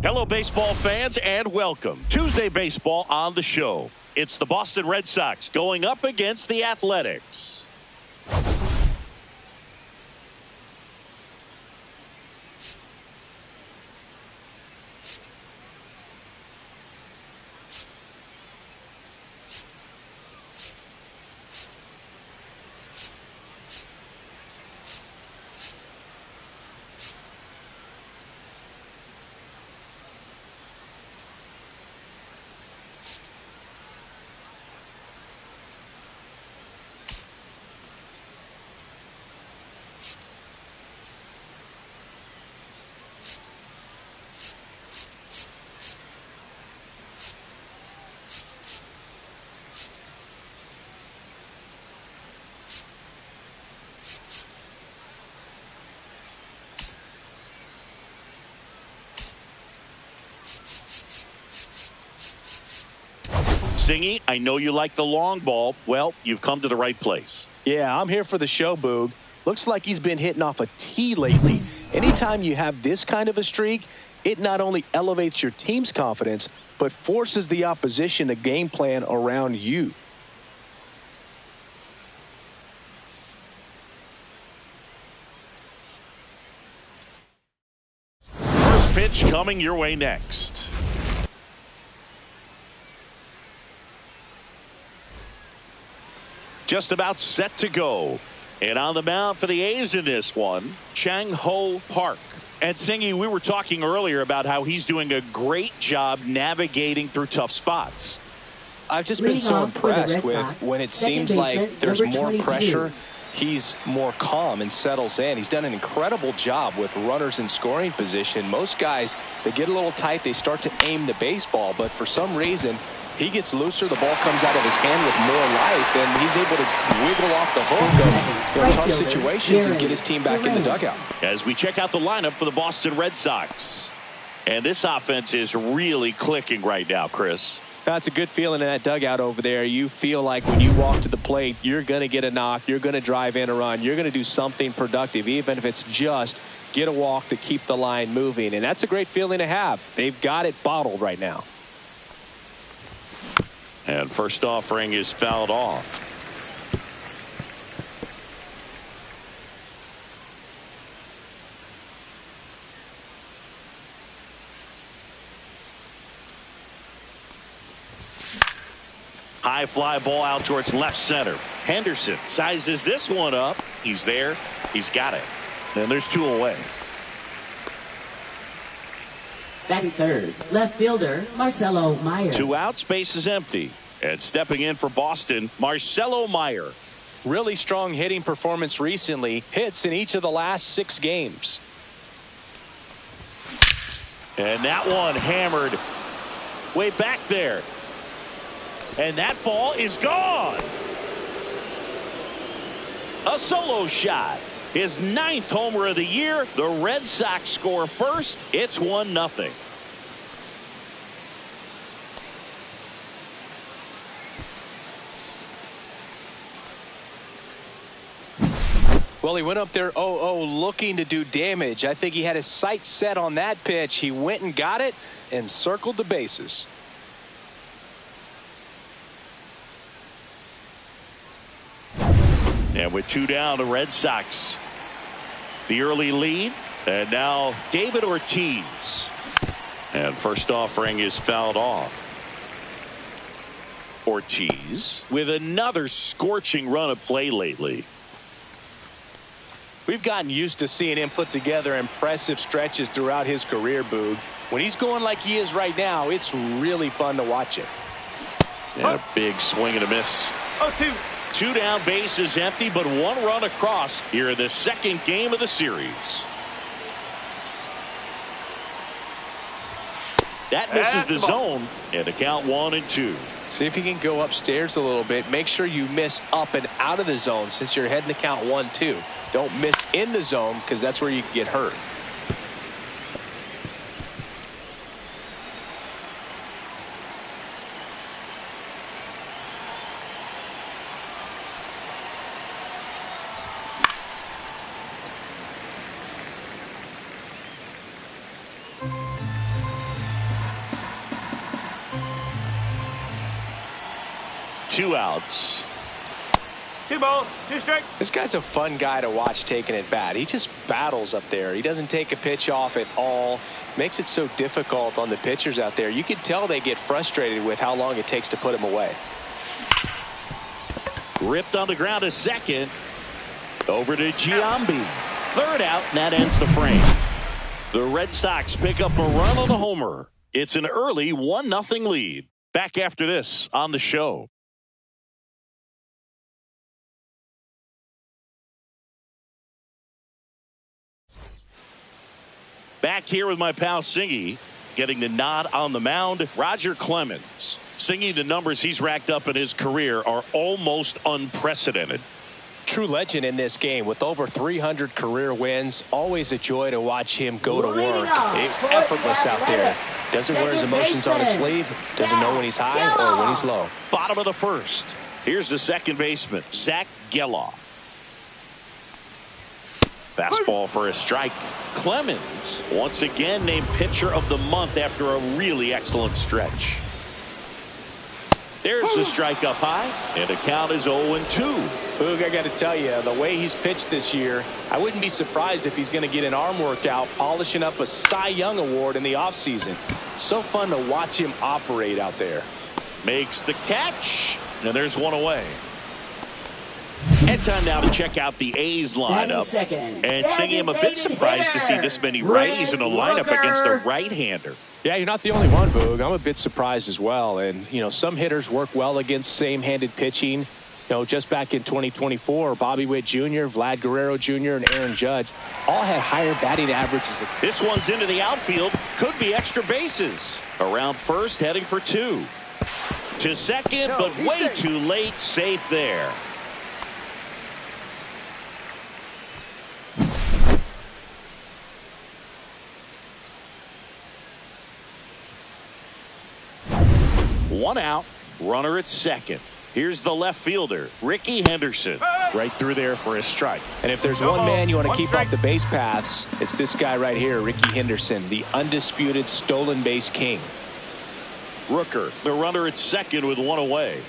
Hello, baseball fans, and welcome. Tuesday baseball on the show. It's the Boston Red Sox going up against the Athletics. Singy, I know you like the long ball. Well, you've come to the right place. Yeah, I'm here for the show, Boog. Looks like he's been hitting off a tee lately. Anytime you have this kind of a streak, it not only elevates your team's confidence, but forces the opposition to game plan around you. First pitch coming your way next. Just about set to go. And on the mound for the A's in this one, Chang-Ho Park. And Singy, we were talking earlier about how he's doing a great job navigating through tough spots. I've just been so impressed with when it seems like there's more pressure, he's more calm and settles in. He's done an incredible job with runners in scoring position. Most guys, they get a little tight, they start to aim the baseball, but for some reason, he gets looser, the ball comes out of his hand with more life, and he's able to wiggle off the hook of tough situations and get his team back in the dugout. As we check out the lineup for the Boston Red Sox. And this offense is really clicking right now, Chris. That's a good feeling in that dugout over there. You feel like when you walk to the plate, you're going to get a knock, you're going to drive in a run, you're going to do something productive, even if it's just get a walk to keep the line moving. And that's a great feeling to have. They've got it bottled right now. And first offering is fouled off. High fly ball out towards left center. Henderson sizes this one up. He's there. He's got it. And there's two away. Batting third, left fielder, Marcelo Meyer. Two outs, base is empty. And stepping in for Boston, Marcelo Meyer. Really strong hitting performance recently. Hits in each of the last 6 games. And that one hammered way back there. And that ball is gone. A solo shot. His 9th homer of the year. The Red Sox score first. It's 1-0. Well, he went up there 0-0 looking to do damage. I think he had his sights set on that pitch. He went and got it and circled the bases. And with 2 down, the Red Sox, the early lead. And now David Ortiz. And first offering is fouled off. Ortiz with another scorching run of play lately. We've gotten used to seeing him put together impressive stretches throughout his career, Boog. When he's going like he is right now, it's really fun to watch it. And a big swing and a miss. 2 down, base is empty, but 1 run across here in the second game of the series. That misses the zone, and the count 1-2. See if you can go upstairs a little bit. Make sure you miss up and out of the zone since you're heading to count 1-2. Don't miss in the zone because that's where you can get hurt. 2 outs. 2 balls, 2 strikes. This guy's a fun guy to watch taking at bat. He just battles up there. He doesn't take a pitch off at all. Makes it so difficult on the pitchers out there. You can tell they get frustrated with how long it takes to put him away. Ripped on the ground to second. Over to Giambi. 3rd out, and that ends the frame. The Red Sox pick up a run on the homer. It's an early 1-0 lead. Back after this on the show. Back here with my pal Singy, getting the nod on the mound. Roger Clemens. Singy, the numbers he's racked up in his career are almost unprecedented. True legend in this game with over 300 career wins. Always a joy to watch him go to work. It's effortless out there. Doesn't wear his emotions on his sleeve. Doesn't know when he's high or when he's low. Bottom of the 1st. Here's the second baseman, Zach Geloff. Fastball for a strike. Clemens once again named pitcher of the month after a really excellent stretch. There's the strike up high, and the count is 0-2. Boog, I got to tell you, the way he's pitched this year, I wouldn't be surprised if he's going to get an arm workout polishing up a Cy Young award in the offseason. So fun to watch him operate out there. Makes the catch, and there's one away. And time now to check out the A's lineup. And Singy, I'm a bit surprised to see this many righties in the lineup against a right-hander. Yeah, you're not the only one, Boog. I'm a bit surprised as well. And, you know, some hitters work well against same-handed pitching. You know, just back in 2024, Bobby Witt Jr., Vlad Guerrero Jr., and Aaron Judge all had higher batting averages. This one's into the outfield. Could be extra bases. Around first, heading for 2. To second, but way too late. Safe there. One out, runner at second. Here's the left fielder, Ricky Henderson. Right through there for a strike. And if there's one man you want to keep off the base paths, it's this guy right here, Ricky Henderson, the undisputed stolen base king. Rooker, the runner at second with 1 away.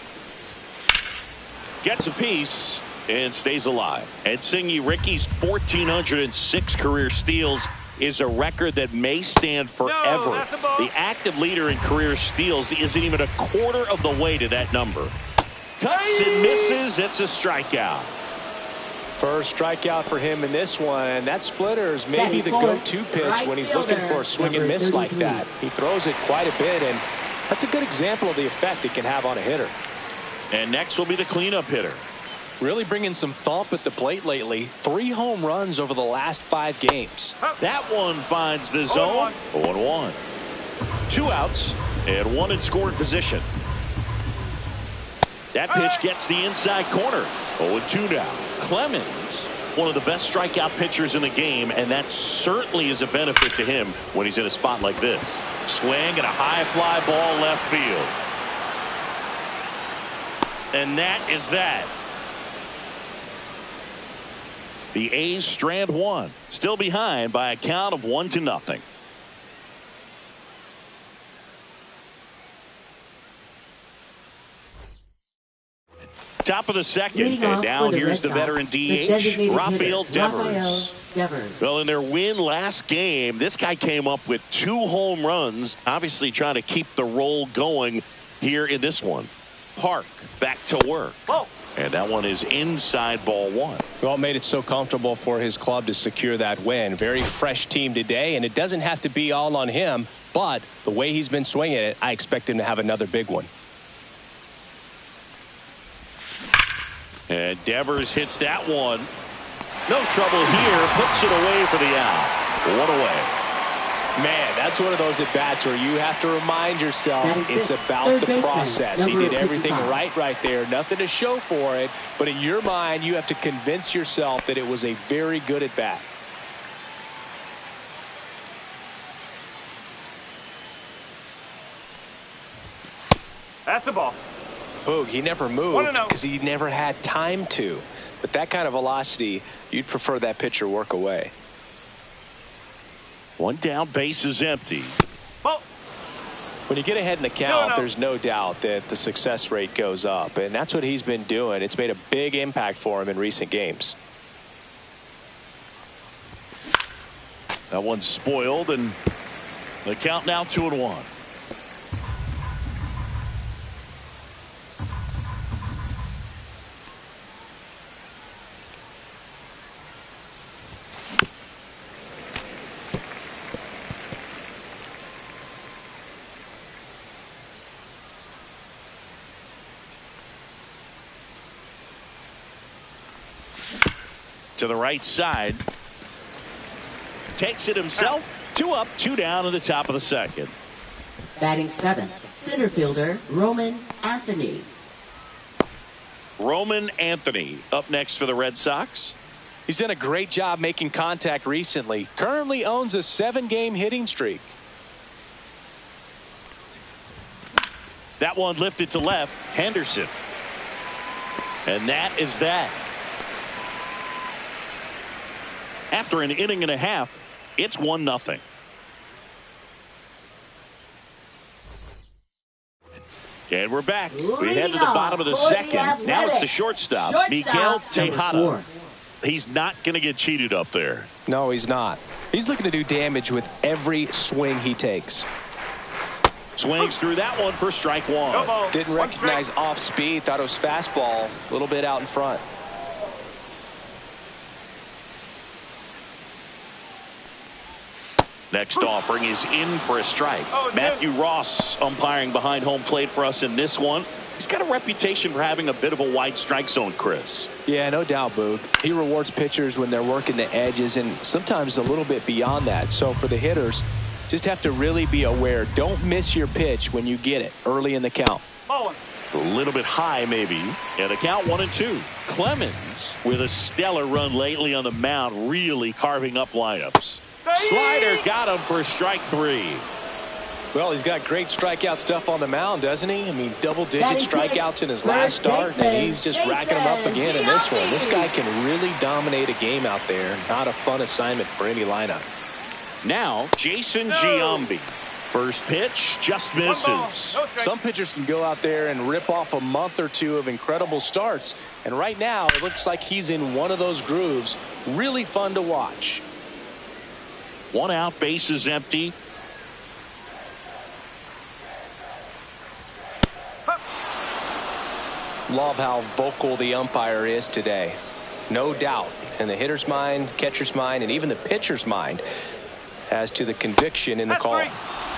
Gets a piece and stays alive. And Singy, Ricky's 1,406 career steals is a record that may stand forever. The active leader in career steals isn't even a quarter of the way to that number. Cuts and misses. It's a strikeout. First strikeout for him in this one, and that splitter is maybe the go-to pitch when he's looking for a swing and miss like that. He throws it quite a bit, and that's a good example of the effect it can have on a hitter. And next will be the cleanup hitter. Really bringing some thump at the plate lately. 3 home runs over the last 5 games. That one finds the zone. 0-1. 2 outs and 1 in scoring position. That pitch gets the inside corner. 0-2 now. Clemens, one of the best strikeout pitchers in the game, and that certainly is a benefit to him when he's in a spot like this. Swing and a high fly ball left field. And that is that. The A's strand 1, still behind by a count of 1-0. Top of the second, and now here's the veteran DH, Rafael Devers. Well, in their win last game, this guy came up with 2 home runs, obviously trying to keep the roll going here in this one. Park back to work. Whoa. And that one is inside ball 1. Well, made it so comfortable for his club to secure that win. Very fresh team today, and it doesn't have to be all on him, but the way he's been swinging it, I expect him to have another big one. And Devers hits that one. No trouble here. Puts it away for the out. 1 away. Man, that's one of those at-bats where you have to remind yourself it's about the process. He did everything right there. Nothing to show for it. But in your mind, you have to convince yourself that it was a very good at-bat. That's a ball. Boog, he never moved because he never had time to. But that kind of velocity, you'd prefer that pitcher work away. 1 down, base is empty. Ball. When you get ahead in the count, there's no doubt that the success rate goes up, and that's what he's been doing. It's made a big impact for him in recent games. That one's spoiled, and the count now 2-1. To the right side. Takes it himself. 2 up, 2 down in the top of the second. Batting 7th, center fielder Roman Anthony. Roman Anthony up next for the Red Sox. He's done a great job making contact recently. Currently owns a 7-game hitting streak. That one lifted to left. Henderson. And that is that. After an inning and a half, it's 1-0. And we're back. We head to the bottom of the second. Now it's the shortstop, Miguel Tejada. He's not going to get cheated up there. No, he's not. He's looking to do damage with every swing he takes. Swings through that one for strike 1. Didn't recognize off speed. Thought it was fastball. A little bit out in front. Next offering is in for a strike. Matthew Ross umpiring behind home plate for us in this one. He's got a reputation for having a bit of a wide strike zone, Chris. Yeah, no doubt, Boog. He rewards pitchers when they're working the edges and sometimes a little bit beyond that. So for the hitters, just have to really be aware. Don't miss your pitch when you get it early in the count. A little bit high, maybe. And the count 1-2. Clemens with a stellar run lately on the mound, really carving up lineups. Slider got him for strike 3. Well, he's got great strikeout stuff on the mound, doesn't he? I mean, double-digit strikeouts in his last start, and he's just racking them up again in this one. This guy can really dominate a game out there. Not a fun assignment for any lineup. Now, Jason Giambi. First pitch just misses. Some pitchers can go out there and rip off a month or two of incredible starts, and right now it looks like he's in one of those grooves. Really fun to watch. 1 out, bases empty. Love how vocal the umpire is today. No doubt in the hitter's mind, catcher's mind, and even the pitcher's mind as to the conviction in the call.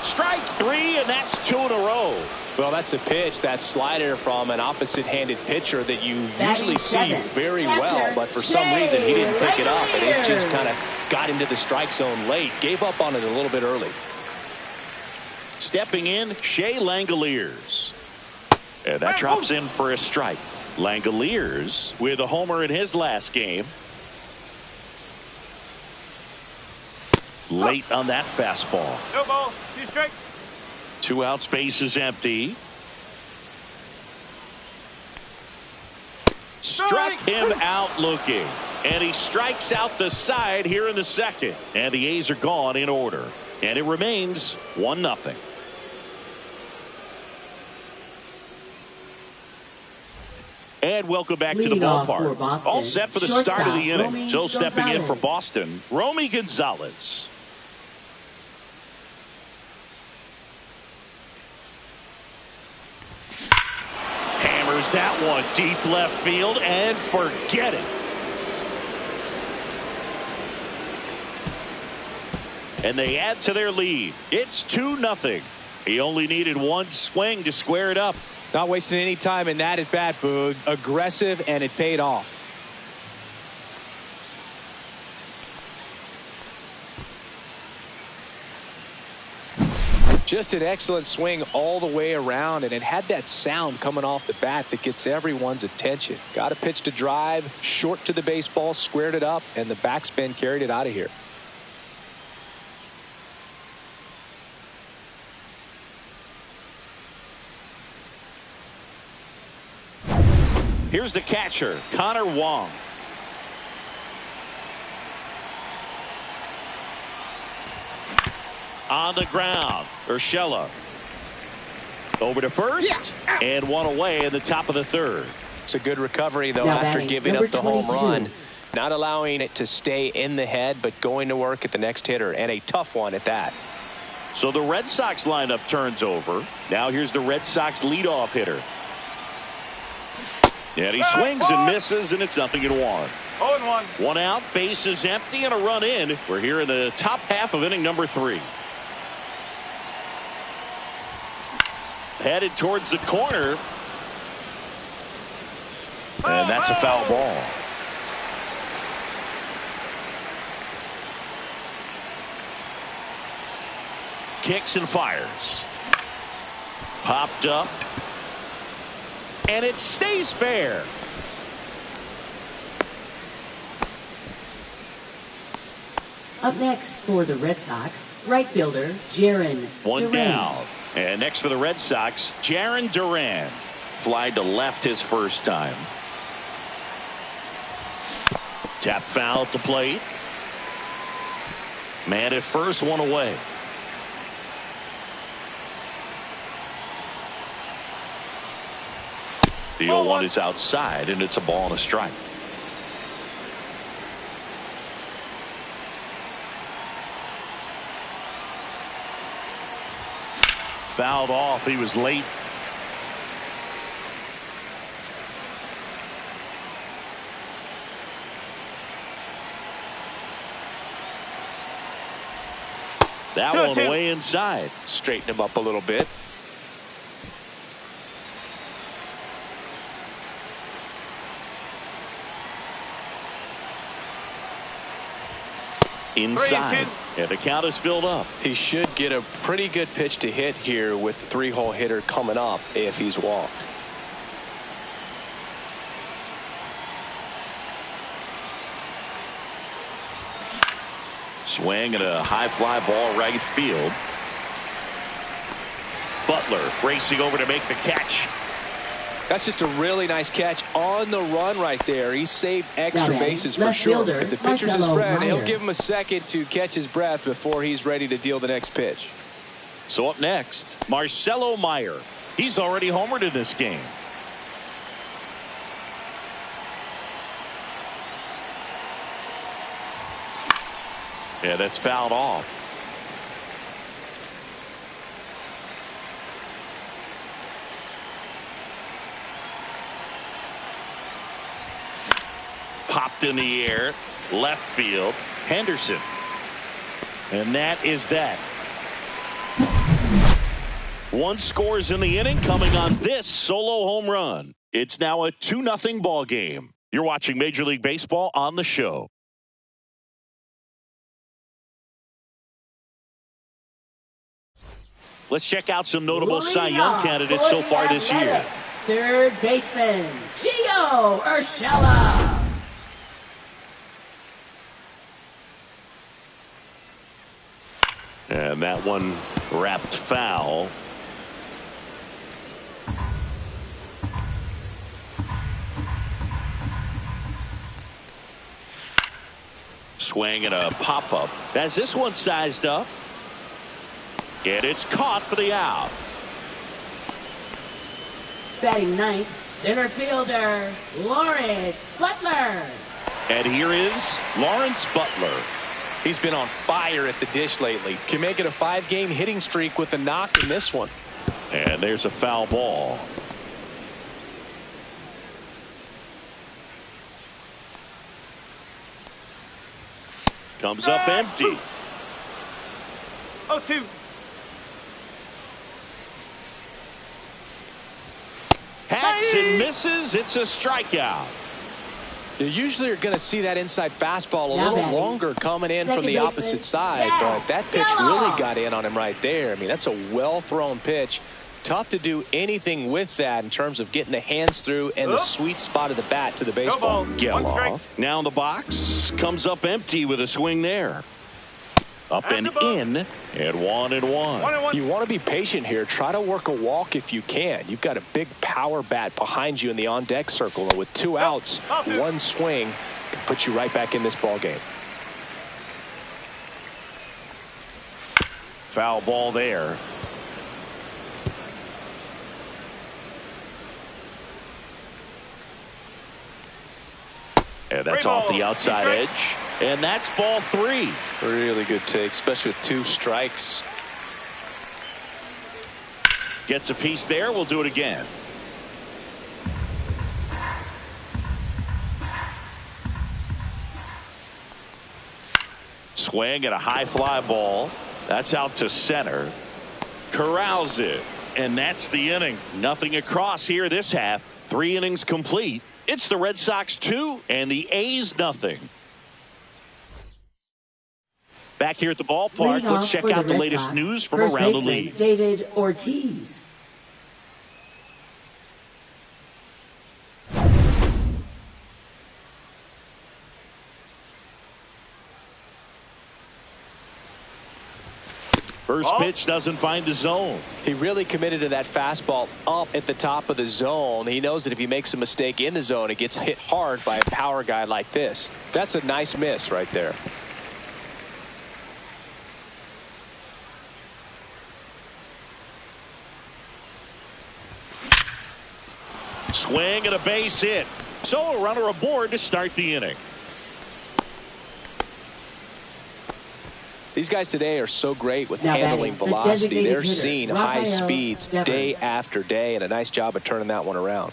Strike 3, and that's 2 in a row. Well, that's a pitch, that slider from an opposite-handed pitcher that you usually see very well, but for some reason he didn't pick it up, and it just kind of got into the strike zone late. Gave up on it a little bit early. Stepping in, Shea Langoliers. And that drops in for a strike. Langoliers with a homer in his last game. Late on that fastball. No ball, 2 strike. 2 outs, bases empty. Struck him out looking. And he strikes out the side here in the second. And the A's are gone in order. And it remains 1-0. And welcome back to the ballpark. All set for the start of the inning. So stepping in for Boston, Romy Gonzalez. Hammers that one deep left field and forget it. And they add to their lead. It's 2-0. He only needed 1 swing to square it up. Not wasting any time in that at bat, Boog. Aggressive, and it paid off. Just an excellent swing all the way around, and it had that sound coming off the bat that gets everyone's attention. Got a pitch to drive, short to the baseball, squared it up, and the backspin carried it out of here. Here's the catcher, Connor Wong. On the ground, Urshela. Over to first, and one away in the top of the third. It's a good recovery, though, Now after batting, giving number up the home 22. run. Not allowing it to stay in the head, but going to work at the next hitter, and a tough one at that. So the Red Sox lineup turns over. Now here's the Red Sox leadoff hitter. And he swings and misses, and it's 0-1. 0-1. One out, base is empty, and a run in. We're here in the top half of inning number 3. Headed towards the corner. And that's a foul ball. Kicks and fires. Popped up. And it stays fair. Up next for the Red Sox, right fielder Jaron One Duran. down. And next for the Red Sox, Jaron Duran. Fly to left his first time. Tap foul at the plate. Man at first, one away. The 0-1 is outside, and it's a ball and a strike. Fouled off. He was late. That one way inside. Straighten him up a little bit. Inside. And the count is filled up. He should get a pretty good pitch to hit here with the 3-hole hitter coming up if he's walked. Swing and a high fly ball right field. Butler racing over to make the catch. That's just a really nice catch on the run right there. He saved extra bases for sure. If the pitcher's his friend, he'll give him a second to catch his breath before he's ready to deal the next pitch. So up next, Marcelo Meyer. He's already homered in this game. Yeah, that's fouled off. Popped in the air, left field, Henderson. And that is that. One scores in the inning coming on this solo home run. It's now a 2-0 ball game. You're watching Major League Baseball on the show. Let's check out some notable Cy Young candidates so far this year. Third baseman, Gio Urshela. And that one wrapped foul. Swing and a pop-up. As this one sized up. And it's caught for the out. Batting ninth, center fielder, Lawrence Butler. And here is Lawrence Butler. He's been on fire at the dish lately. Can make it a 5-game hitting streak with a knock in this one. And there's a foul ball. Comes up empty. 0-2. Hacks and misses. It's a strikeout. You usually are going to see that inside fastball a little longer coming in from the opposite side, but that pitch really got in on him right there. I mean, that's a well-thrown pitch. Tough to do anything with that in terms of getting the hands through and the sweet spot of the bat to the baseball. Geloff now in the box, comes up empty with a swing there. Up and in, and 1-1. You want to be patient here. Try to work a walk if you can. You've got a big power bat behind you in the on-deck circle, and with 2 outs, 1 swing can put you right back in this ball game. Foul ball there. And that's off the outside edge. And that's ball 3. Really good take, especially with 2 strikes. Gets a piece there. We'll do it again. Swing and a high fly ball. That's out to center. Corrals it. And that's the inning. Nothing across here this half. 3 innings complete. It's the Red Sox 2 and the A's nothing. Back here at the ballpark, let's check out the latest news from around the league. David Ortiz. First pitch doesn't find the zone. He really committed to that fastball up at the top of the zone. He knows that if he makes a mistake in the zone, it gets hit hard by a power guy like this. That's a nice miss right there. Swing and a base hit. So a runner aboard to start the inning. These guys today are so great with handling velocity. They're seeing high speeds day after day, and a nice job of turning that one around.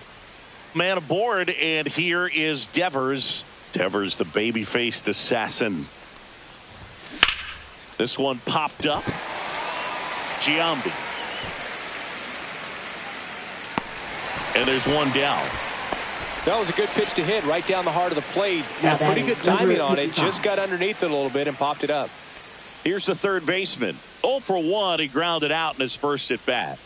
Man aboard, and here is Devers. Devers, the baby-faced assassin. This one popped up. Giambi. And there's one down. That was a good pitch to hit right down the heart of the plate. Had pretty good timing on it. Just got underneath it a little bit and popped it up. Here's the third baseman. 0 for 1. He grounded out in his first at bat.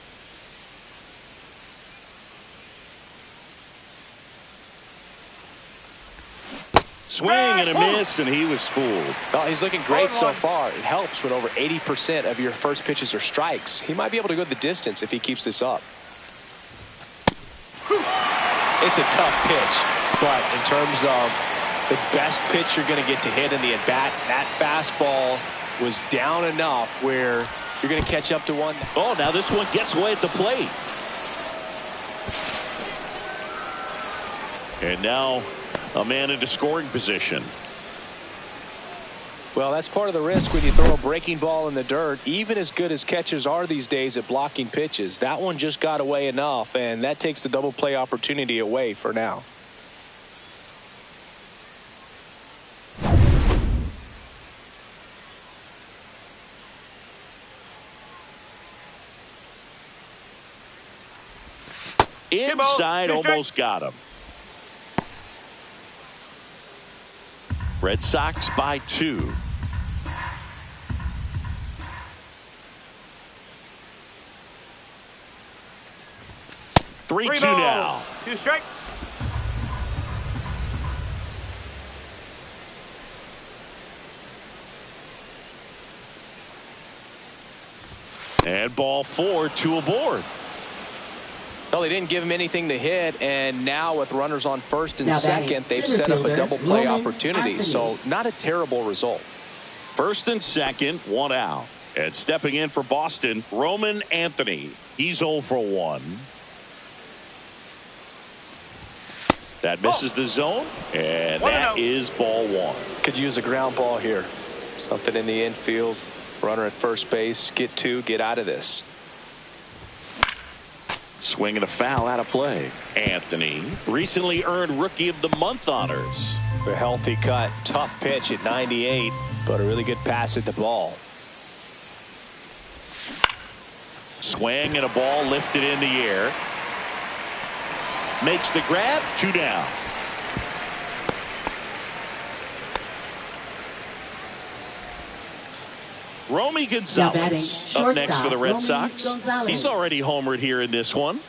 Swing and a miss, and he was fooled. Well, he's looking great so far. It helps when over 80% of your first pitches are strikes. He might be able to go the distance if he keeps this up. It's a tough pitch, but in terms of the best pitch you're going to get to hit in the at-bat, that fastball was down enough where you're going to catch up to one. Oh, now this one gets away at the plate. And now a man into scoring position. Well, that's part of the risk when you throw a breaking ball in the dirt. Even as good as catchers are these days at blocking pitches, that one just got away enough, and that takes the double play opportunity away for now. Inside, almost got him. Red Sox by 2. Three two now. 2 strikes. And ball 4, 2 aboard. Well, they didn't give him anything to hit, and now with runners on first and second, they've set up a double play opportunity. So not a terrible result. First and second, 1 out. And stepping in for Boston, Roman Anthony. He's 0 for 1. That misses the zone, and that is ball 1. Could use a ground ball here. Something in the infield. Runner at first base. Get 2, get out of this. Swing and a foul out of play. Anthony recently earned Rookie of the Month honors. A healthy cut. Tough pitch at 98, but a really good pass at the ball. Swing and a ball lifted in the air. Makes the grab. 2 down. Romy Gonzalez up next for the Red Sox. He's already homered here in this one.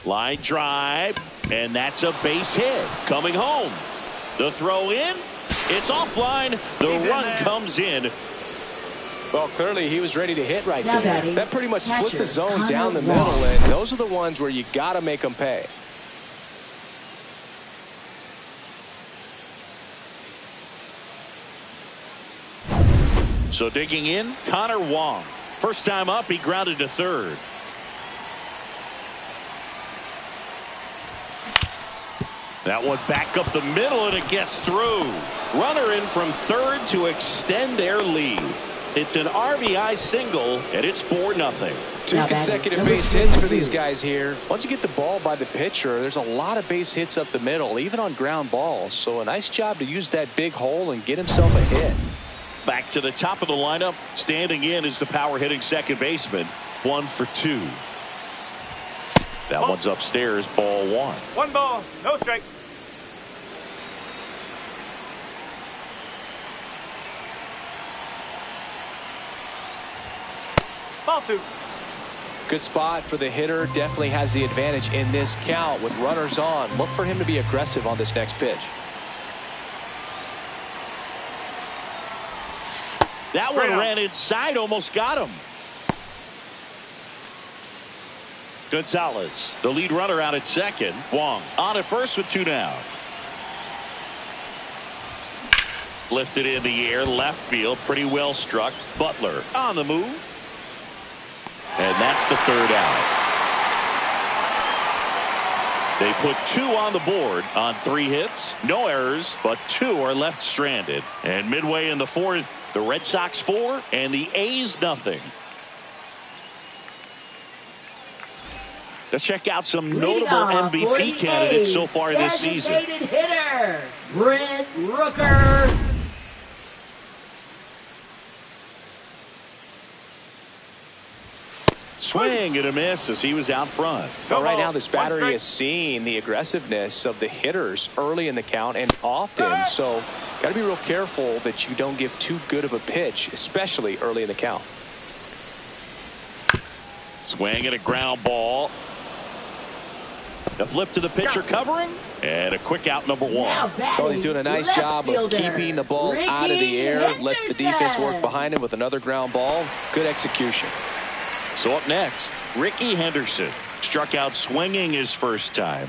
Line drive, and that's a base hit. Coming home. The throw in. It's offline. The run comes in. Well, clearly he was ready to hit right there. That pretty much split the zone down the middle, and those are the ones where you got to make them pay. So digging in, Connor Wong. First time up, he grounded to third. That one back up the middle, and it gets through. Runner in from third to extend their lead. It's an RBI single, and it's 4-0. Two consecutive base hits for these guys here. Once you get the ball by the pitcher, there's a lot of base hits up the middle, even on ground balls. So a nice job to use that big hole and get himself a hit. Back to the top of the lineup. Standing in is the power hitting second baseman. 1 for 2. That one's upstairs. Ball 1. 1 ball, no strike. Ball 2. Good spot for the hitter. Definitely has the advantage in this count with runners on. Look for him to be aggressive on this next pitch. That one ran inside, almost got him. Gonzalez, the lead runner, out at second. Wong on at first with 2 down. Lifted in the air, left field, pretty well struck. Butler on the move. And that's the 3rd out. They put 2 on the board on 3 hits. No errors, but 2 are left stranded. And midway in the 4th, the Red Sox 4 and the A's nothing. Let's check out some notable MVP candidates so far this season. Designated hitter, Brent Rooker. Swing and a miss as he was out front. Well, right now this battery is seeing the aggressiveness of the hitters early in the count and often. So got to be real careful that you don't give too good of a pitch, especially early in the count. Swing and a ground ball. A flip to the pitcher covering. And a quick out, number 1. Well, he's doing a nice job of keeping the ball out of the air. Lets the defense work behind him with another ground ball. Good execution. So up next, Ricky Henderson struck out swinging his first time.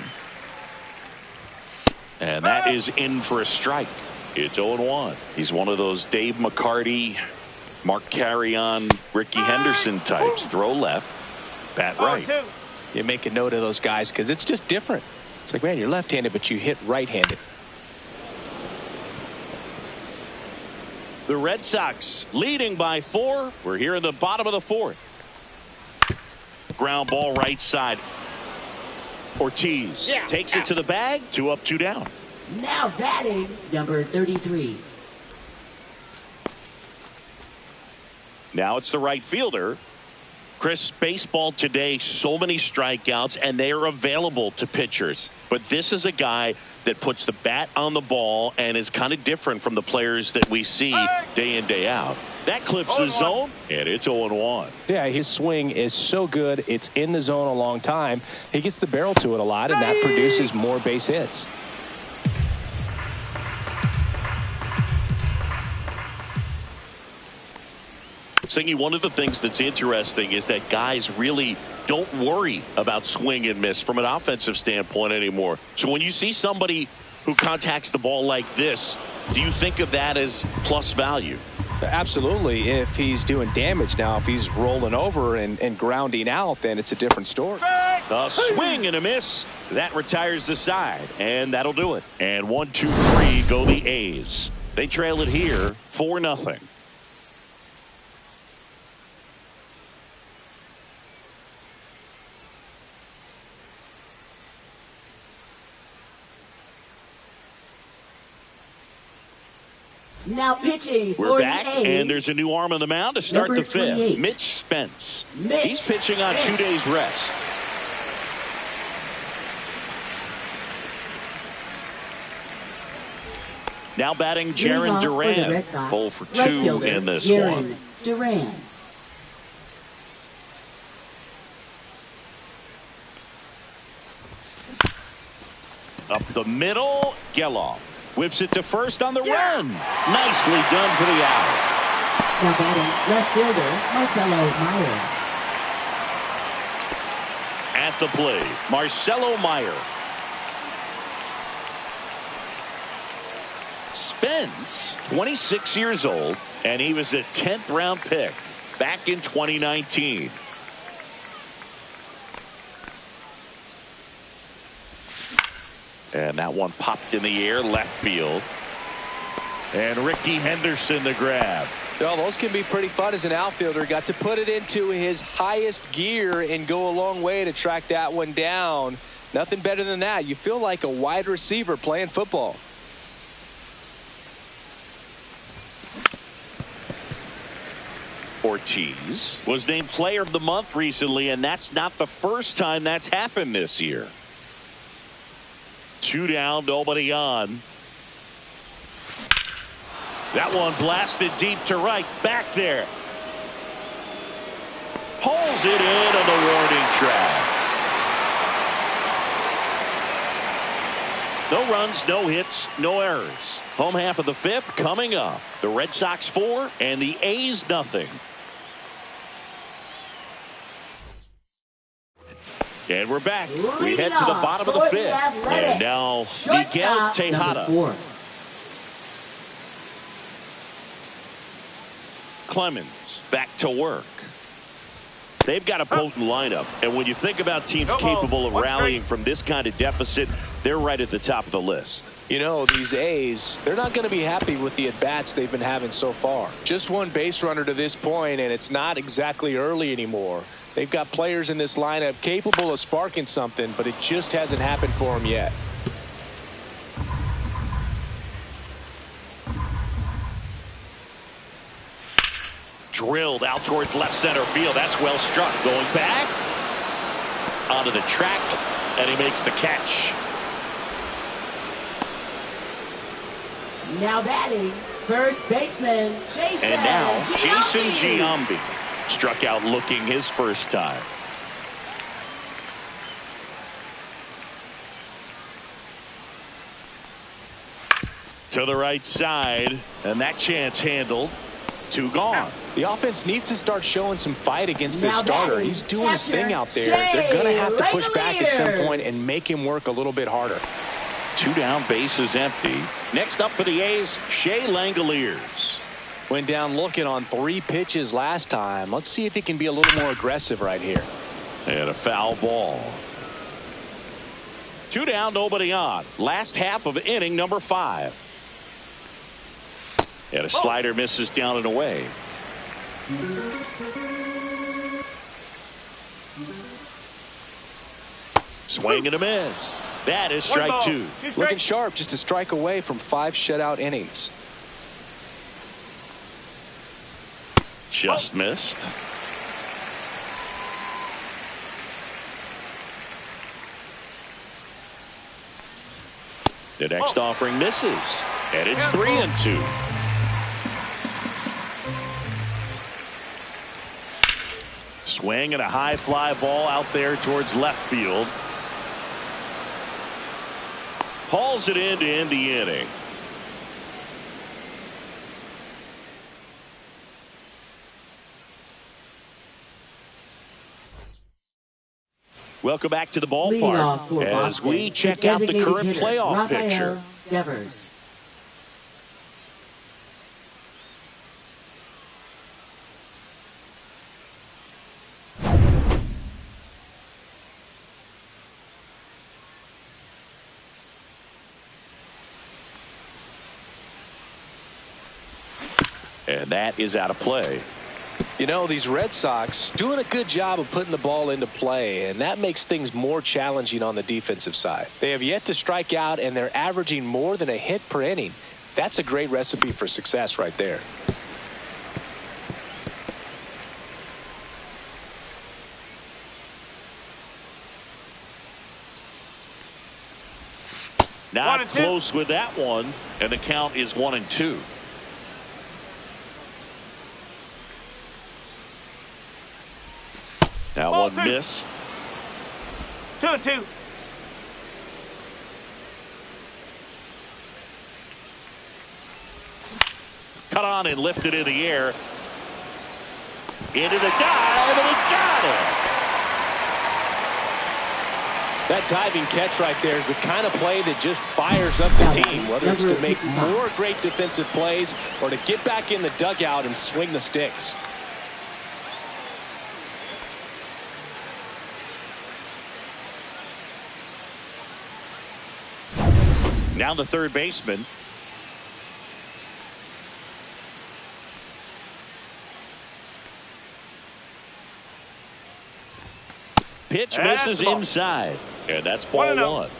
And that is in for a strike. It's 0-1. He's one of those Dave McCarty, Mark Carrion, Ricky Henderson types. Throw left, bat right. You make a note of those guys because it's just different. It's like, man, you're left-handed, but you hit right-handed. The Red Sox leading by 4. We're here in the bottom of the 4th. Ground ball right side. Ortiz takes it to the bag. 2 up, 2 down. Now batting, number 33. Now it's the right fielder. Chris, baseball today, so many strikeouts, and they are available to pitchers. But this is a guy that puts the bat on the ball and is kind of different from the players that we see day in, day out. That clips the zone, and it's 0-1. Yeah, his swing is so good. It's in the zone a long time. He gets the barrel to it a lot, and that produces more base hits. Singy, one of the things that's interesting is that guys really don't worry about swing and miss from an offensive standpoint anymore. So when you see somebody who contacts the ball like this, do you think of that as plus value? Absolutely. If he's doing damage. Now, if he's rolling over and grounding out, then it's a different story. A swing and a miss. That retires the side, and that'll do it. And 1, 2, 3 go the A's. They trail it here 4-0. Now pitching for We're back, the A's. and there's a new arm on the mound to start Number the 5th. 28. Mitch Spence. He's pitching on 2 days rest. Now batting Jaron Duran. 0 for 2 in this one. Duran. Up the middle, Geloff. Whips it to first on the run. Nicely done for the out. Now batting left fielder, Marcelo Meyer. At the plate, Marcelo Meyer. Spence, 26 years old, and he was a 10th round pick back in 2019. And that one popped in the air left field. And Ricky Henderson the grab. Well, those can be pretty fun as an outfielder. Got to put it into his highest gear and go a long way to track that one down. Nothing better than that. You feel like a wide receiver playing football. Ortiz was named player of the month recently, and that's not the first time that's happened this year. 2 down, nobody on. That one blasted deep to right. Back there. Pulls it in on the warning track. No runs, no hits, no errors. Home half of the 5th coming up. The Red Sox 4 and the A's nothing. And we're back. We head to the bottom of the 5th. And now Miguel Tejada. Clemens back to work. They've got a potent lineup, and when you think about teams capable of rallying from this kind of deficit, they're right at the top of the list. You know, these A's, they're not going to be happy with the at-bats they've been having so far. Just one base runner to this point, and it's not exactly early anymore. They've got players in this lineup capable of sparking something, but it just hasn't happened for them yet. Drilled out towards left center field. That's well struck. Going back onto the track, and he makes the catch. Now batting, first baseman Jason. And now Jason Giambi struck out looking his first time. To the right side, and that chance handled. 2 gone. The offense needs to start showing some fight against this starter. He's doing his thing out there. They're going to have to push back at some point and make him work a little bit harder. 2 down, bases empty. Next up for the A's, Shea Langoliers. Went down looking on 3 pitches last time. Let's see if he can be a little more aggressive right here. And a foul ball. 2 down, nobody on. Last half of inning number 5. And a slider misses down and away. Swing and a miss. That is strike 2. Looking sharp, just a strike away from 5 shutout innings. Just missed. The next offering misses. And it's 3-2. Swing and a high fly ball out there towards left field. Hauls it in to end the inning. Welcome back to the ballpark as we check out the current playoff picture. Devers. And that is out of play. You know, these Red Sox doing a good job of putting the ball into play, and that makes things more challenging on the defensive side. They have yet to strike out, and they're averaging more than a hit per inning. That's a great recipe for success right there. Not close with that one, and the count is 1-2. That one missed. 2-2. Cut on and lifted in the air. Into the dive, and he got it. That diving catch right there is the kind of play that just fires up the team, whether it's to make more great defensive plays or to get back in the dugout and swing the sticks. Now the third baseman. Pitch misses inside. And that's ball 1.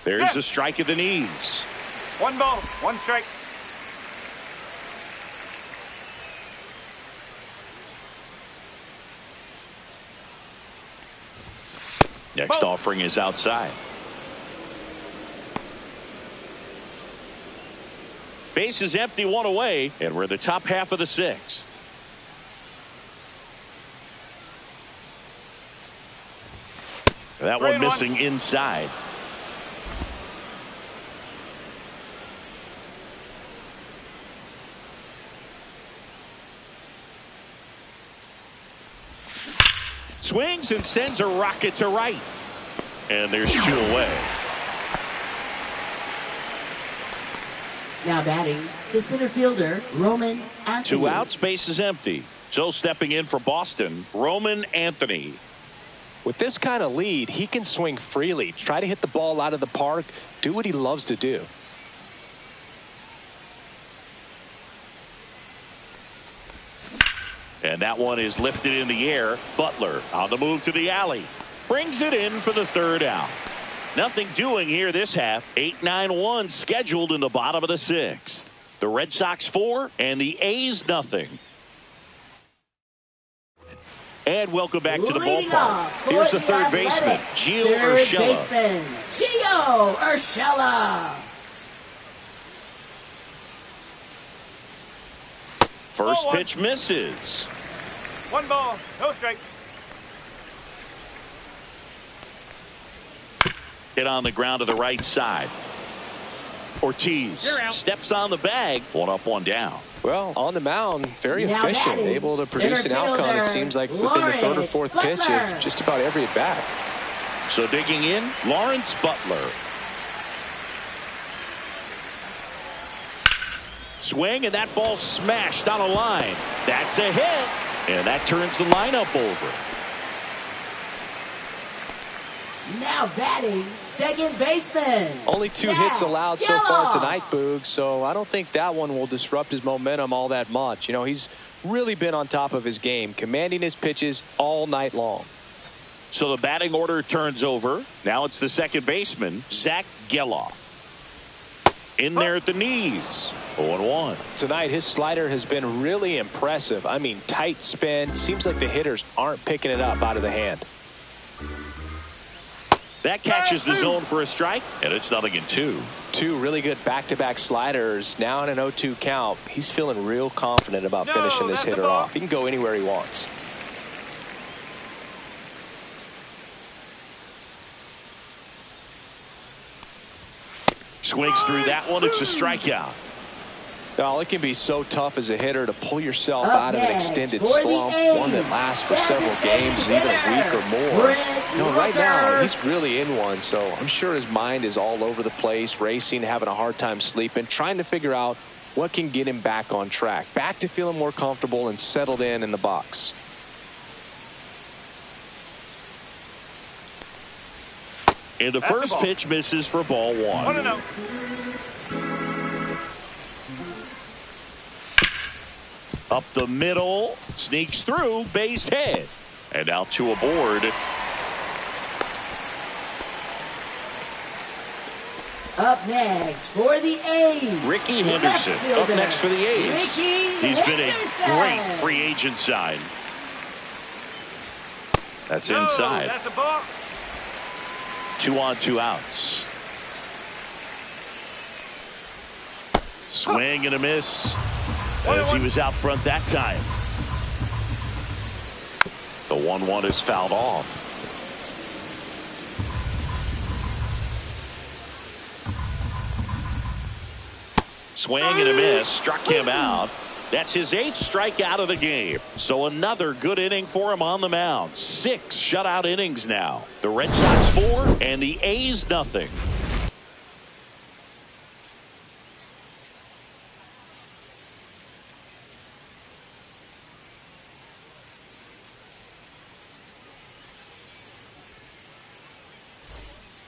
There's the strike at the knees. 1 ball, 1 strike. Next offering is outside. Base is empty, 1 away, and we're in the top half of the 6th. That one missing inside. Swings and sends a rocket to right. And there's 2 away. Now batting, the center fielder, Roman Anthony. 2 outs, base is empty. So stepping in for Boston, Roman Anthony. With this kind of lead, he can swing freely, try to hit the ball out of the park, do what he loves to do. And that one is lifted in the air. Butler on the move to the alley. Brings it in for the 3rd out. Nothing doing here this half. 8-9-1 scheduled in the bottom of the 6th. The Red Sox 4 and the A's nothing. And welcome back to the ballpark. Here's the third baseman, Gio Urshela. Gio Urshela. First pitch misses. 1 ball, no strike. Hit on the ground to the right side. Ortiz steps on the bag. 1 up, 1 down. Well, on the mound, very efficient, able to produce an outcome, it seems like, within the 3rd or 4th pitch of just about every at bat. So digging in, Lawrence Butler. Swing, and that ball smashed on a line. That's a hit, and that turns the lineup over. Now batting, second baseman. Only 2 hits allowed so far tonight, Boog, so I don't think that one will disrupt his momentum all that much. You know, he's really been on top of his game, commanding his pitches all night long. So the batting order turns over. Now it's the second baseman, Zach Geloff. In there at the knees. 0-1. Tonight, his slider has been really impressive. I mean, tight spin. Seems like the hitters aren't picking it up out of the hand. That catches the zone for a strike, and it's 0-2. 2 really good back-to-back sliders. Now in an 0-2 count. He's feeling real confident about finishing this hitter off. He can go anywhere he wants. Swings through that one. It's a strikeout. Now, it can be so tough as a hitter to pull yourself out of an extended slump, one that lasts for several games, even a week or more. You know, right now, he's really in one, so I'm sure his mind is all over the place, racing, having a hard time sleeping, trying to figure out what can get him back on track, back to feeling more comfortable and settled in the box. And the first pitch misses for ball 1. 1-0. Up the middle, sneaks through, base hit. And now 2 aboard. Up next for the A's, Ricky Henderson up next for the A's. He's been a great free agent sign. That's inside. That's a ball. 2 on, 2 outs. Swing and a miss as he was out front that time. The 1-1 is fouled off. Swing and a miss, struck him out. That's his 8th strikeout of the game. So another good inning for him on the mound. 6 shutout innings now. The Red Sox 4 and the A's nothing.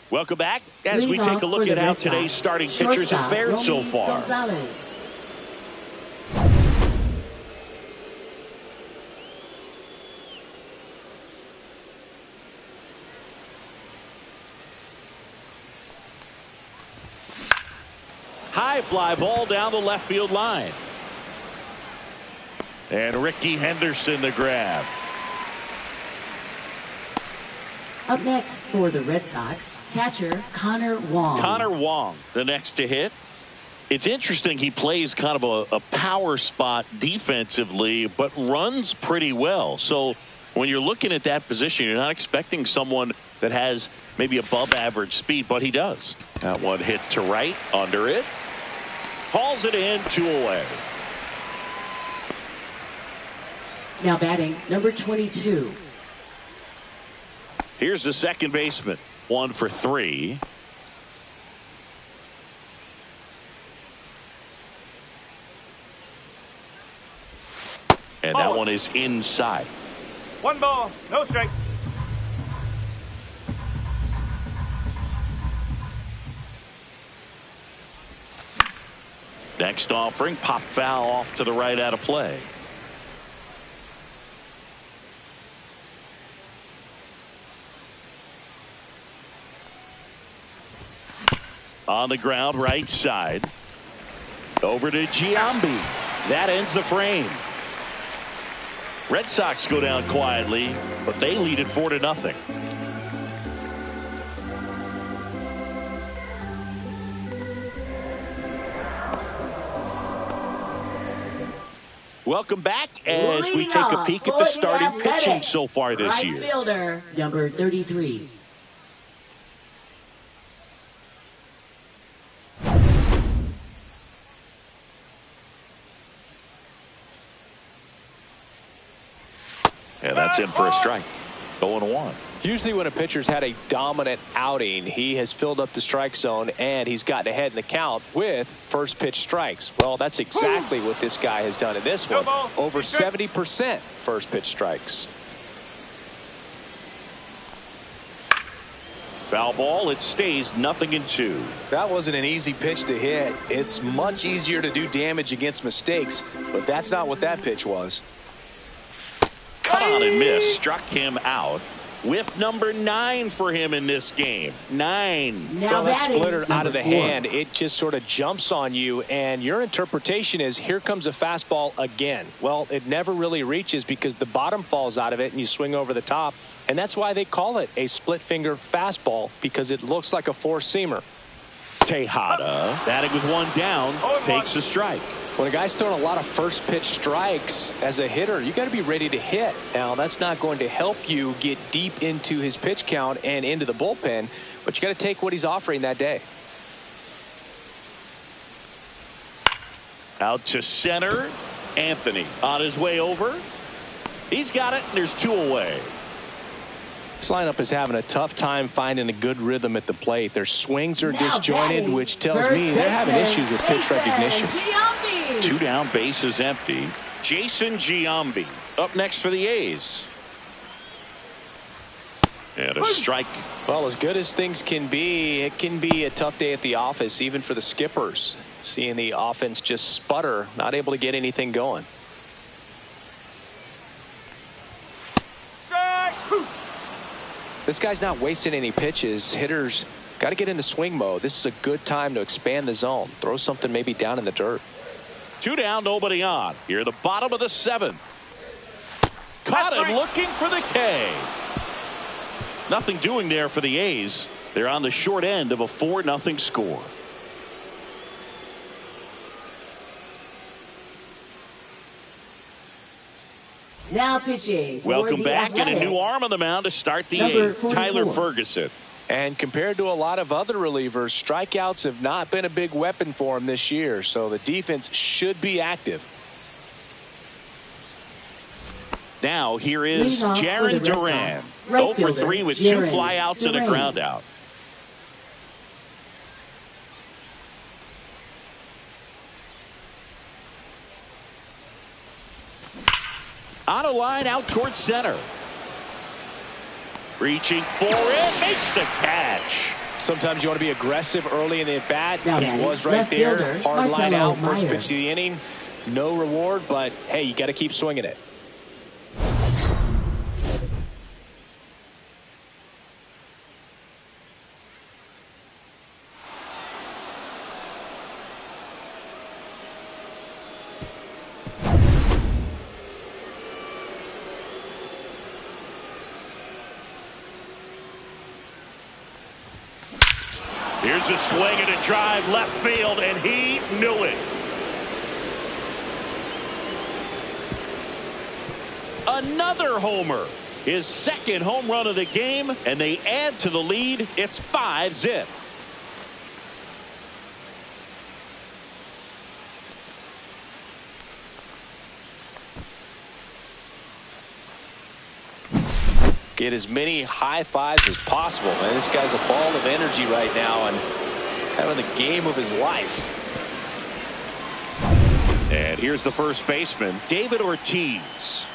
Welcome back as we take a look at how today's starting pitchers have fared so far. Gonzalez. High fly ball down the left field line. And Ricky Henderson the grab. Up next for the Red Sox, catcher Connor Wong. Connor Wong, the next to hit. It's interesting, he plays kind of a power spot defensively, but runs pretty well. So when you're looking at that position, you're not expecting someone that has maybe above average speed, but he does. That one hit to right, under it. Hauls it in, 2 away. Now batting, number 22. Here's the second baseman. 1 for 3. And that one is inside. 1 ball, no strike. Next offering, pop foul off to the right out of play. On the ground, right side. Over to Giambi. That ends the frame. Red Sox go down quietly, but they lead it 4-0. Welcome back as we take a peek at the starting pitching so far this year. Right fielder, number 33. And that's in for a strike. 0-1. Usually when a pitcher's had a dominant outing, he has filled up the strike zone and he's gotten ahead in the count with first pitch strikes. Well, that's exactly what this guy has done in this one. Over 70% first pitch strikes. Foul ball. It stays 0-2. That wasn't an easy pitch to hit. It's much easier to do damage against mistakes, but that's not what that pitch was. Cut on and miss. Struck him out. With number 9 for him in this game. 9. Now well, that splitter out of the 4. hand, it just sort of jumps on you, and your interpretation is here comes a fastball again. Well, it never really reaches because the bottom falls out of it and you swing over the top, and that's why they call it a split finger fastball, because it looks like a four-seamer. Tejada batting with 1 down, takes a strike. When a guy's throwing a lot of first pitch strikes as a hitter, you got to be ready to hit. Now, that's not going to help you get deep into his pitch count and into the bullpen, but you got to take what he's offering that day. Out to center. Anthony on his way over. He's got it, and there's 2 away. This lineup is having a tough time finding a good rhythm at the plate. Their swings are disjointed, which tells me they're having issues with pitch recognition. 2 down, base is empty. Jason Giambi up next for the A's. And a strike. Well, as good as things can be, it can be a tough day at the office, even for the skippers. Seeing the offense just sputter, not able to get anything going. This guy's not wasting any pitches. Hitters got to get into swing mode. This is a good time to expand the zone. Throw something maybe down in the dirt. 2 down, nobody on. Here, the bottom of the 7th. Caught him looking for the K. Nothing doing there for the A's. They're on the short end of a 4-0 score. Now pitching. Welcome back, and a new arm on the mound to start the 8th. Tyler Ferguson. And compared to a lot of other relievers, strikeouts have not been a big weapon for him this year, so the defense should be active. Now here is Jarren Duran. 0 for 3 with 2 flyouts and a ground out. On a line out towards center. Reaching for it, makes the catch. sometimes you want to be aggressive early in the at-bat. He was right there. Hard line out. First pitch of the inning. No reward, but, hey, you got to keep swinging it. Here's a swing and a drive left field, and he knew it. Another homer. His second home run of the game, and they add to the lead. It's 5-0. Get as many high fives as possible. Man, this guy's a ball of energy right now and having the game of his life. And here's the first baseman, David Ortiz.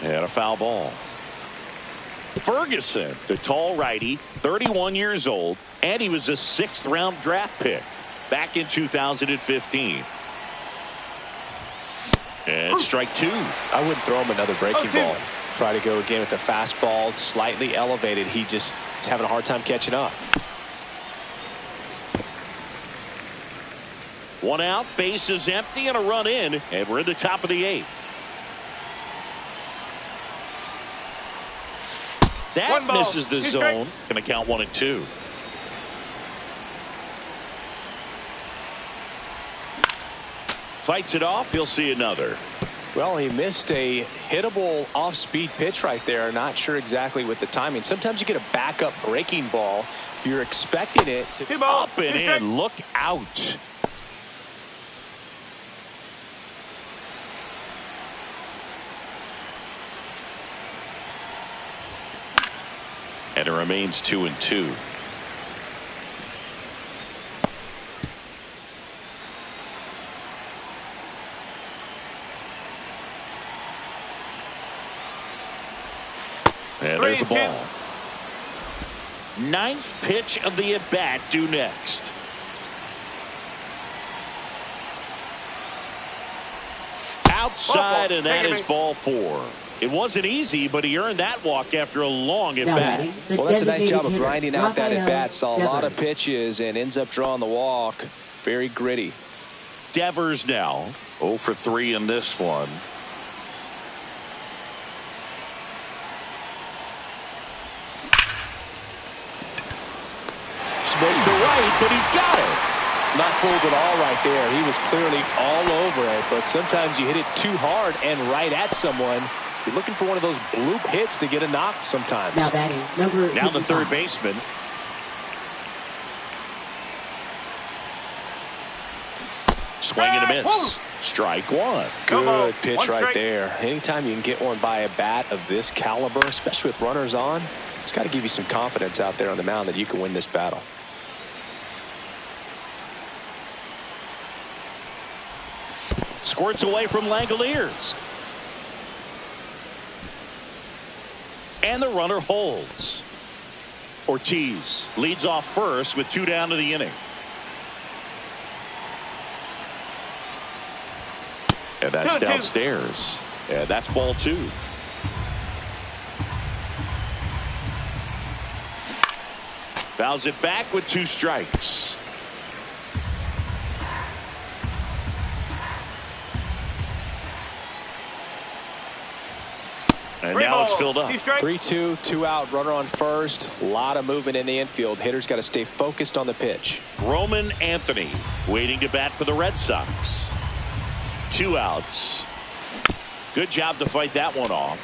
And a foul ball. Ferguson, the tall righty, 31 years old, and he was a 6th-round draft pick back in 2015. And strike 2. I wouldn't throw him another breaking ball. Try to go again with the fastball, slightly elevated. He just is having a hard time catching up. 1 out, base is empty, and a run in, and we're in the top of the 8th. That misses the zone. Going to count 1 and 2. Fights it off. He'll see another. Well, he missed a hittable off-speed pitch right there. Not sure exactly with the timing. Sometimes you get a backup breaking ball. You're expecting it to up and in. Look out. And it remains 2 and 2. And there's the ball. 9th pitch of the at-bat due next. Outside, and that is ball 4. It wasn't easy, but he earned that walk after a long at-bat. Well, that's a nice job of grinding out that at-bat. Saw a lot of pitches and ends up drawing the walk. Very gritty. Devers now 0 for 3 in this one. Smoked to right, but he's got it. Not fooled at all right there. He was clearly all over it, but sometimes you hit it too hard and right at someone. You're looking for one of those bloop hits to get a knock sometimes. Now batting, now the third baseman. Swing and a miss. Strike 1. Good pitch right there. Anytime you can get one by a bat of this caliber, especially with runners on, it's got to give you some confidence out there on the mound that you can win this battle. Squirts away from Langoliers. And the runner holds. Ortiz leads off first with 2 down to the inning. And that's downstairs. And that's ball 2. Fouls it back with 2 strikes. And now it's filled up. 3-2, 2 out, runner on first. A lot of movement in the infield. Hitters got to stay focused on the pitch. Roman Anthony waiting to bat for the Red Sox. 2 outs. Good job to fight that one off.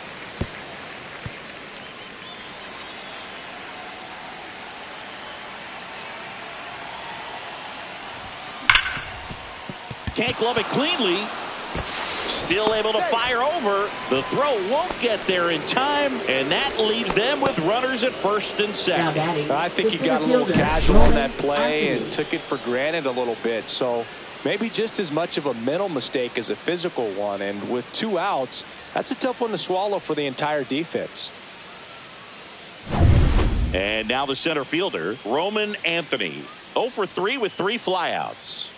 Can't glove it cleanly. Still able to fire over. The throw won't get there in time, and that leaves them with runners at first and second. I think he got a little casual on that play and took it for granted a little bit. So maybe just as much of a mental mistake as a physical one. And with 2 outs, that's a tough one to swallow for the entire defense. And now the center fielder, Roman Anthony. 0 for 3 with 3 flyouts.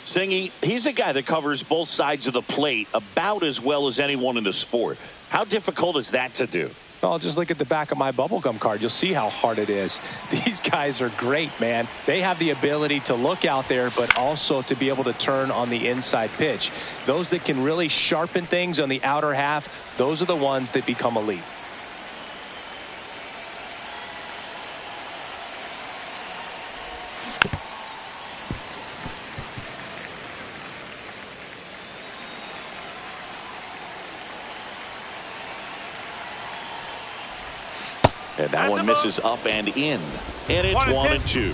Singy, he's a guy that covers both sides of the plate about as well as anyone in the sport. How difficult is that to do? Well, just look at the back of my bubblegum card. You'll see how hard it is. These guys are great, man. They have the ability to look out there, but also to be able to turn on the inside pitch. Those that can really sharpen things on the outer half, those are the ones that become elite. And that one misses up and in. And it's 1-2.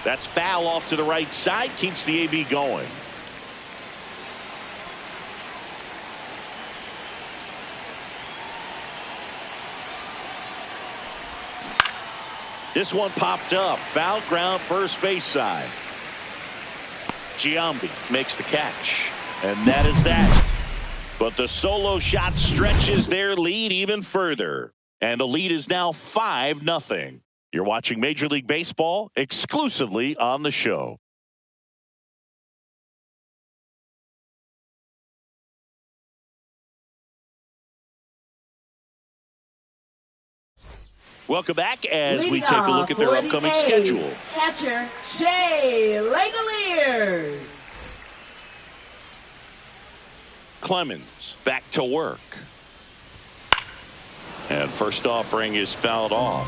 That's foul off to the right side. Keeps the AB going. This one popped up. Foul ground first base side. Giambi makes the catch. And that is that. But the solo shot stretches their lead even further. And the lead is now 5-0. You're watching Major League Baseball exclusively on the show. Welcome back as we take a look at their upcoming schedule. Catcher Shea Langoliers. Clemens back to work. And first offering is fouled off.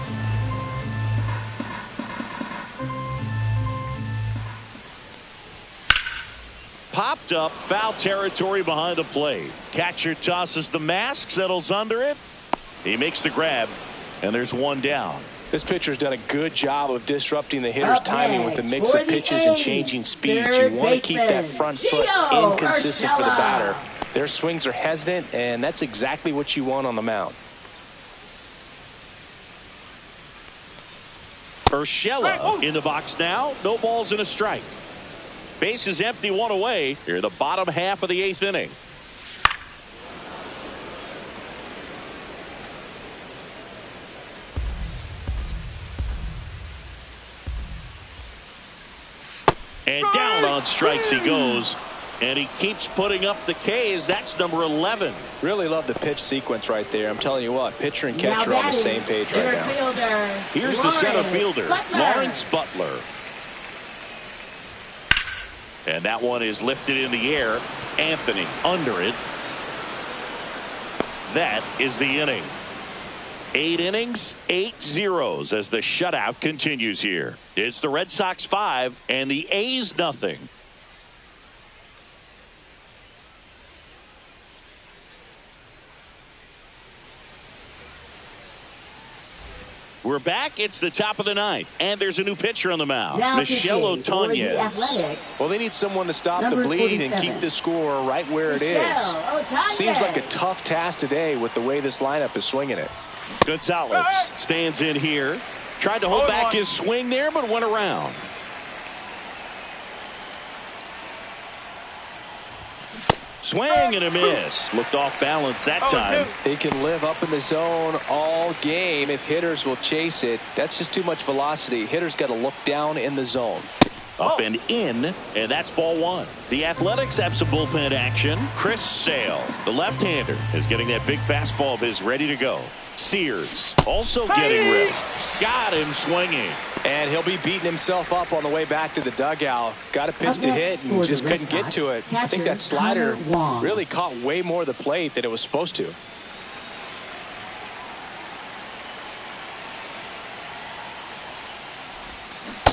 Popped up, foul territory behind the plate. Catcher tosses the mask, settles under it. He makes the grab, and there's one down. This pitcher's done a good job of disrupting the hitter's timing with the mix of pitches and changing speeds. You want to keep that front foot inconsistent for the batter. Their swings are hesitant, and that's exactly what you want on the mound. Urshela in the box now. No balls and a strike. Base is empty, one away. Here in the bottom half of the 8th inning. And down on strikes he goes. And he keeps putting up the Ks. That's number 11. Really love the pitch sequence right there. I'm telling you what, pitcher and catcher are on the same page right now. Here's the center fielder, Lawrence Butler. And that one is lifted in the air. Anthony under it. That is the inning. 8 innings, 8 zeros as the shutout continues here. It's the Red Sox 5 and the A's nothing. We're back. It's the top of the 9th. And there's a new pitcher on the mound. Michelle Otañez. Well, they need someone to stop the bleed and keep the score right where it is. Seems like a tough task today with the way this lineup is swinging it. Gonzalez stands in here. Tried to hold back his swing there, but went around. Swing and a miss. Looked off balance that time. He can live up in the zone all game if hitters will chase it. That's just too much velocity. Hitters got to look down in the zone. Up and in, and that's ball 1. The Athletics have some bullpen action. Chris Sale, the left-hander, is getting that big fastball of his ready to go. Sears also getting ripped. Got him swinging. And he'll be beating himself up on the way back to the dugout. Got a pitch to hit and just couldn't get to it. I think that slider really caught way more of the plate than it was supposed to.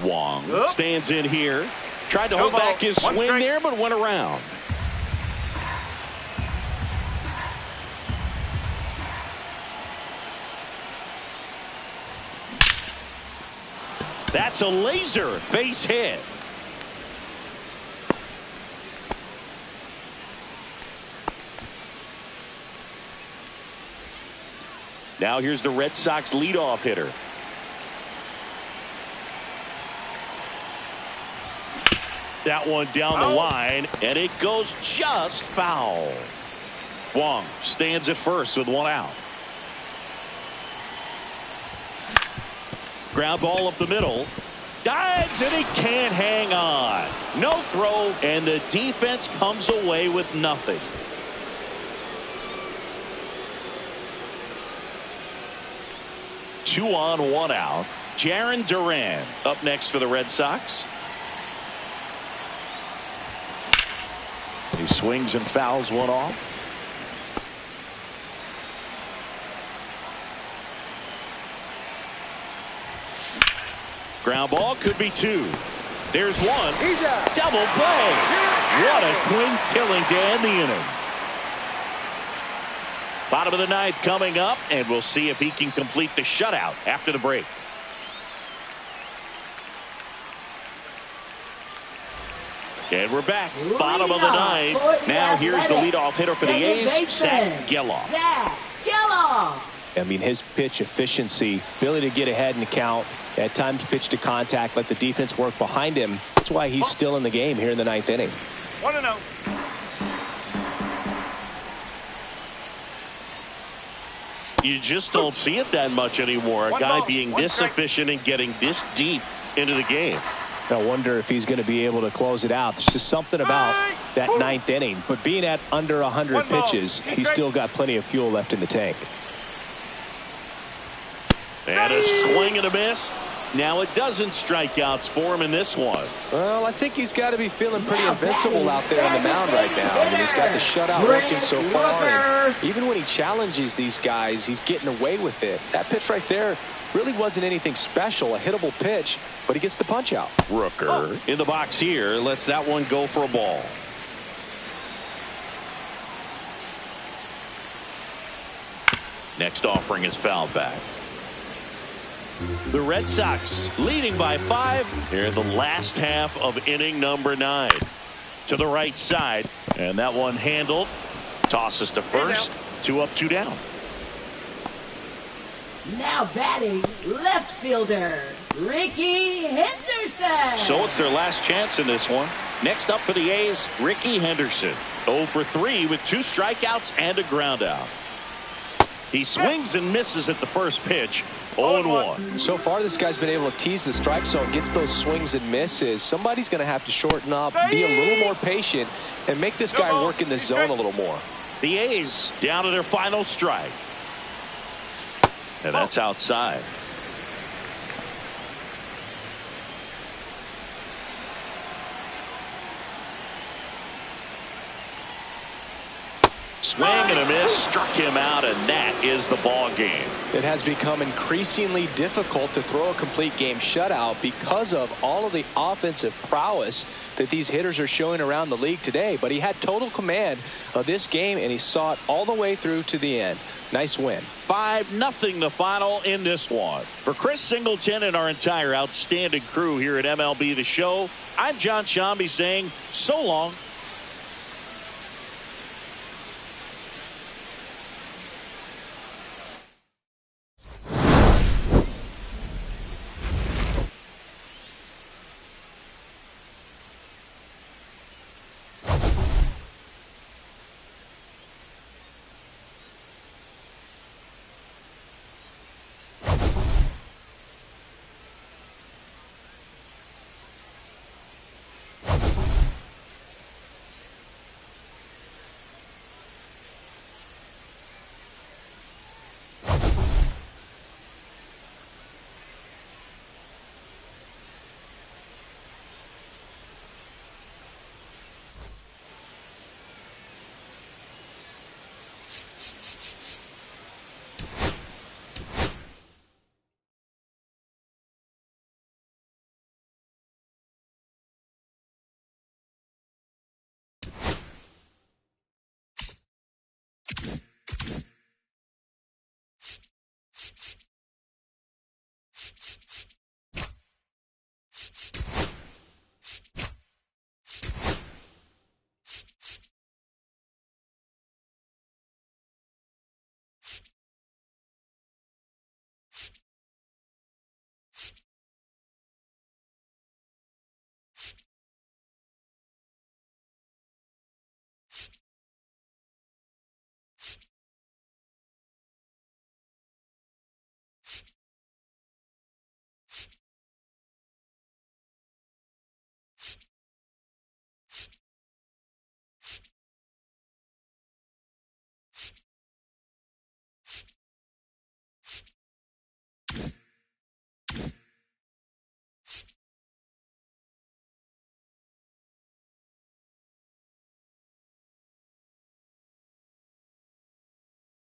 Wong stands in here. Tried to hold back his swing there, but went around. That's a laser base hit. Now here's the Red Sox leadoff hitter. That one down the line, and it goes just foul. Wong stands at first with one out. Ground ball up the middle. Dives, and he can't hang on. No throw, and the defense comes away with nothing. Two on, one out. Jarren Duran up next for the Red Sox. He swings and fouls one off. Ground ball could be two. There's one. Double play. What a clean killing to end the inning. Bottom of the ninth coming up, and we'll see if he can complete the shutout after the break. And we're back. Bottom of the ninth. Now here's the leadoff hitter for the A's, Zach Geloff. I mean, his pitch efficiency, ability to get ahead in the count, at times pitch to contact, let the defense work behind him. That's why he's still in the game here in the ninth inning. 1-0. You just don't see it that much anymore. A guy being this efficient and getting this deep into the game. I wonder if he's going to be able to close it out. There's just something about that ninth inning. But being at under 100 pitches, he's still got plenty of fuel left in the tank. And a swing and a miss. Now it doesn't strikeouts for him in this one. Well, I think he's got to be feeling pretty invincible out there on the mound right now. I mean, he's got the shutout working so far. And even when he challenges these guys, he's getting away with it. That pitch right there really wasn't anything special, a hittable pitch, but he gets the punch out. Rooker in the box here, lets that one go for a ball. Next offering is fouled back. The Red Sox leading by 5 here in the last half of inning number 9. To the right side, and that one handled. Tosses to first. 2 up, 2 down. Now batting, left fielder, Ricky Henderson. So it's their last chance in this one. Next up for the A's, Ricky Henderson. 0 for 3 with 2 strikeouts and a ground out. He swings and misses at the first pitch. 0-1. So far, this guy's been able to tease the strike zone, gets those swings and misses. Somebody's going to have to shorten up, be a little more patient, and make this guy work in the zone a little more. The A's down to their final strike. And that's outside. Swing and a miss, struck him out, and that is the ball game. It has become increasingly difficult to throw a complete game shutout because of all of the offensive prowess that these hitters are showing around the league today. But he had total command of this game, and he saw it all the way through to the end. Nice win. 5-0 the final in this one. For Chris Singleton and our entire outstanding crew here at MLB The Show, I'm John Shambi saying so long.